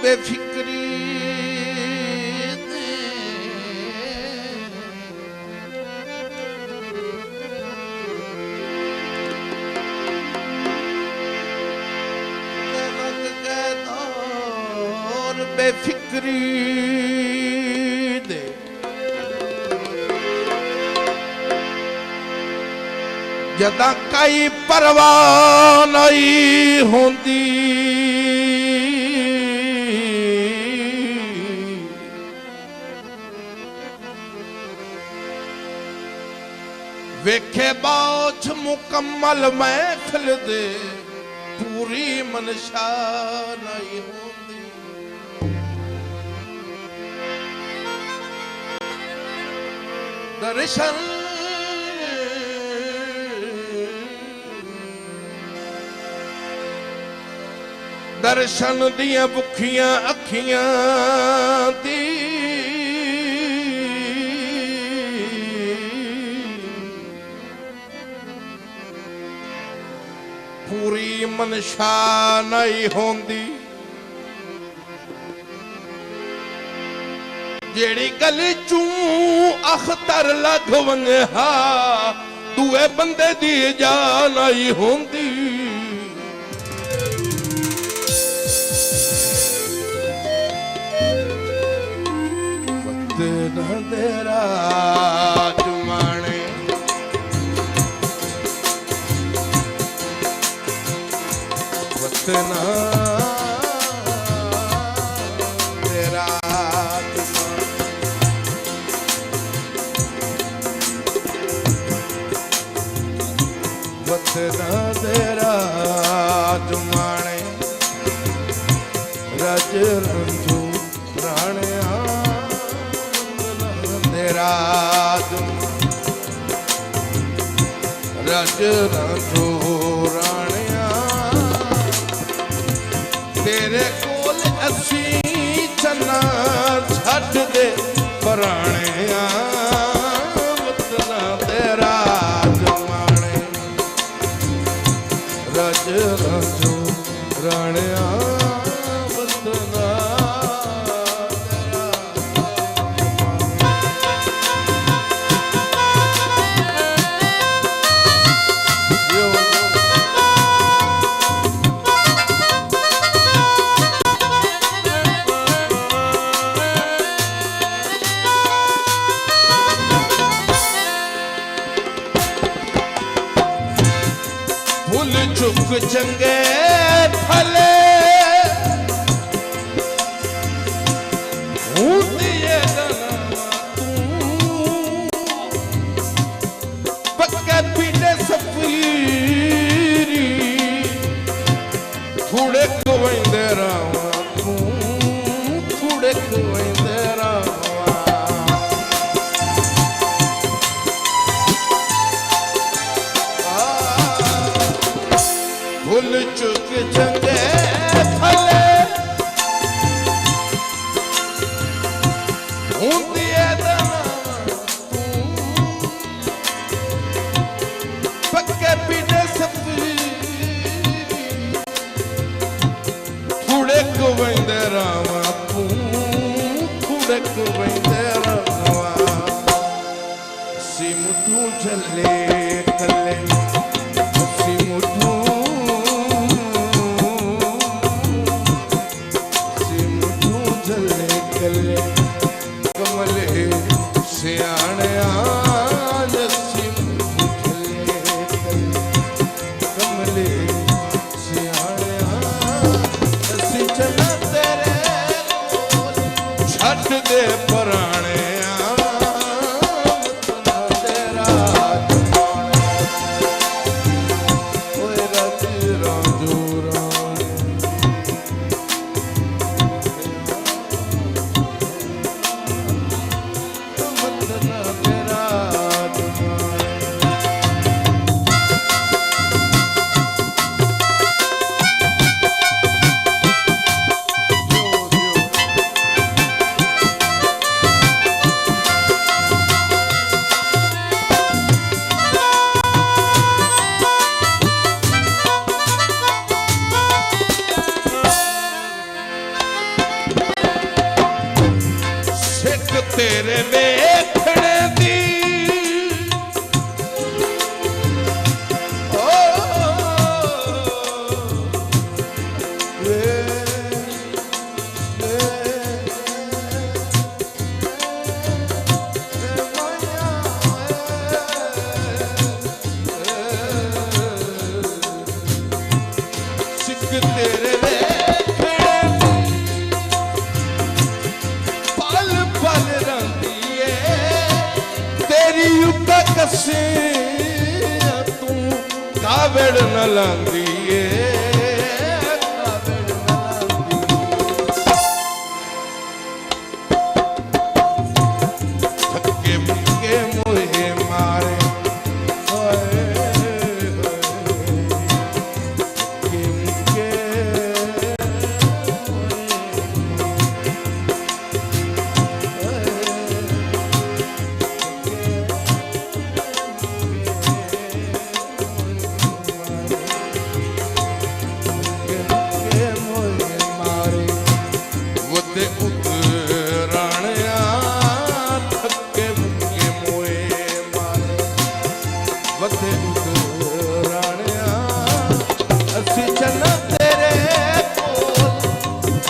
बेफिक्री बेफिक्री दे जदा कई परवाह नहीं होंदी वेखे बाछ मुकम्मल महफिल दे पूरी मनशा नहीं होंदी दर्शन दर्शन दिया भुखियां अखियां दी पूरी मनशा नहीं होंदी जेड़ी गली चू अखतर लग वंगे हा दुए बंदे दी जा नहीं होंदी तेरा जुमाने वतना तेरा वतना तेरा जुमाने रज रंजू प्राण रज रंजो राणिया तेरे कोल असी चन्ना छड़ दे पराणिया वतना तेरा जमाने रज रंजो राणिया वतना चुक चंगे फले पक्के पीटे सफीरी थोड़े कुवेंदे रावा थोड़े कुवेंदे रावा फुल चुक चंगे फले पक्के पीटे सफी थोड़े कुवेंदे रावा थोड़े कुवेंदे रावा सिमटू चले कले दे पराणे तेरा रज रंजू वतना तेरा मेरी युका कसे तू कावड़ न लांदी थके मुके मोहे मारे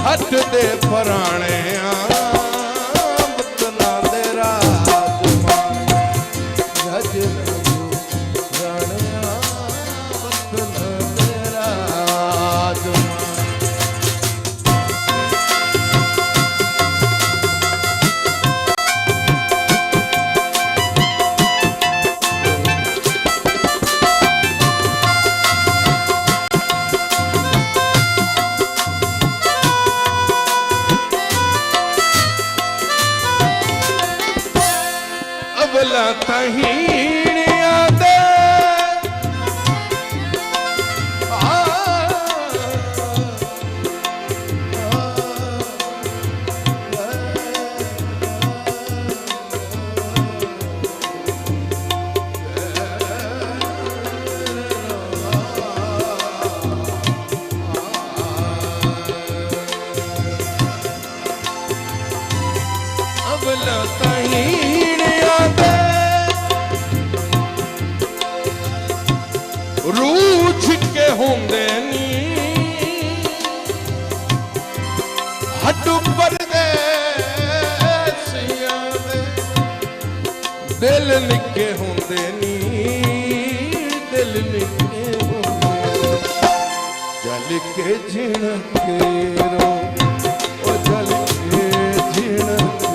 हट दे पराने बतना दे राजमान गज राणिया बतना दे राजमान अबला तहीणिया दे अबला तहीणिया दे रूझ के होंदे नी हट पर दे दिल निके होंदे नी दिल निके होंदे जल के झिणके रो ओ जल के झिणके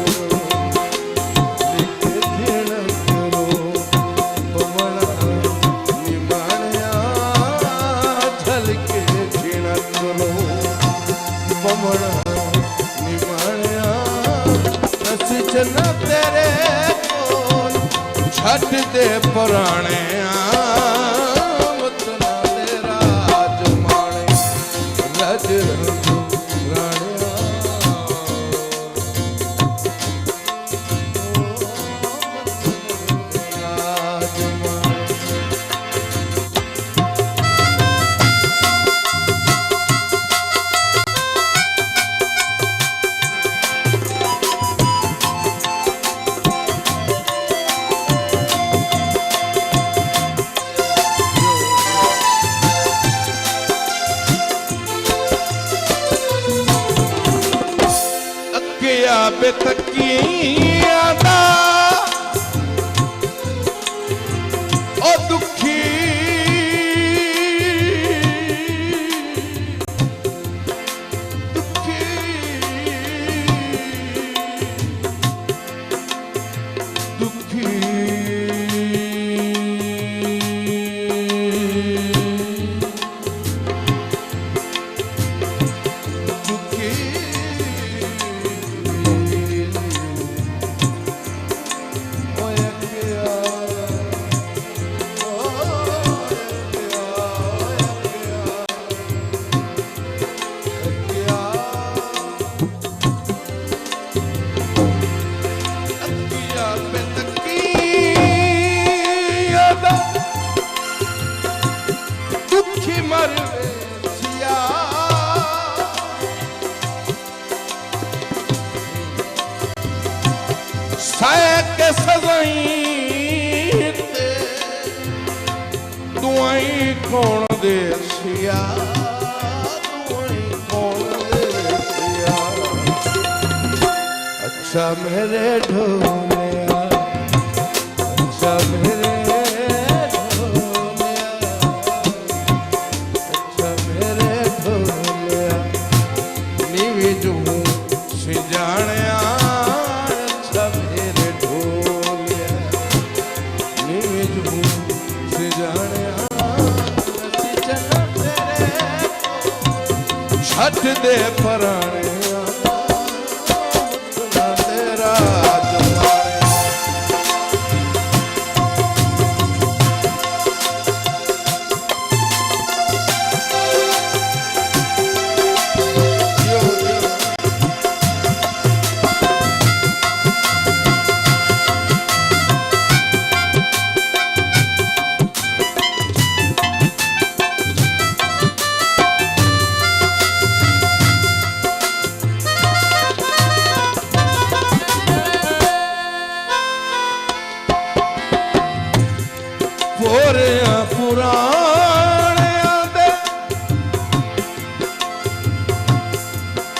न तेरे कोल छट दे पुराने बतना दे राजमाने रज राणिया बेतकिया दा ओ दुखी दुखी दुखी के सजाई दुआई कौन दे सिया दुआई कौन दे सिया अच्छा मेरे ढोलिया अच्छा मेरे ढोलिया अच्छा मेरे ढोलिया नीवी जू सिजाणिया अच्छा मेरे ढोलिया झट दे पराने तेरा जमाने पुराणियां दे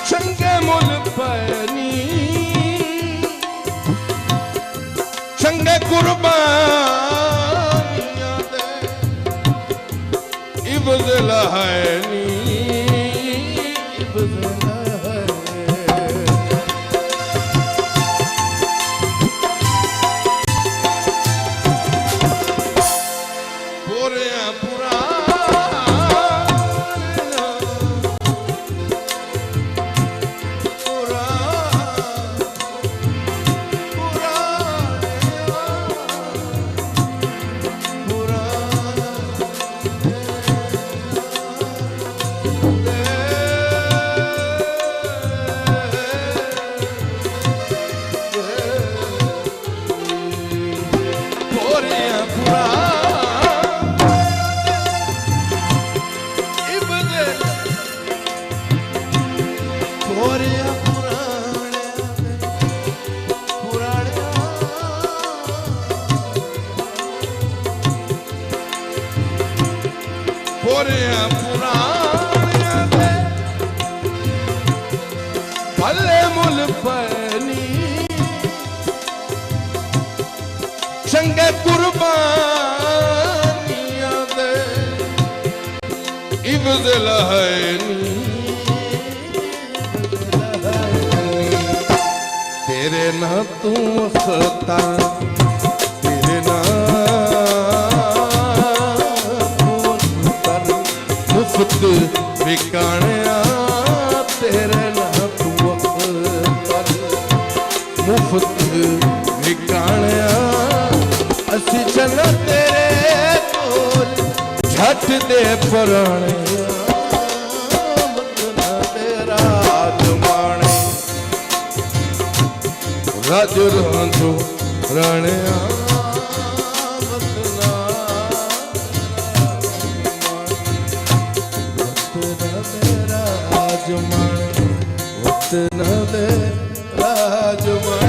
चंगे मुल पैनी चंगे कुर्बानियां दे इब्ज़ लहैनी इब्ज़ भले मुल पैनी चंगे कुर्बानियां दे इब्ज़ लहैनी तेरे ना तू खता तेरे ना मुफ्त विकाणिया तेरे ना तू मुफ्त विकाणिया असी चल तेरे कोल झट दे पराने तेरा जमाने राज रांझो राणिया राजमाने वक्त न दे राजमाने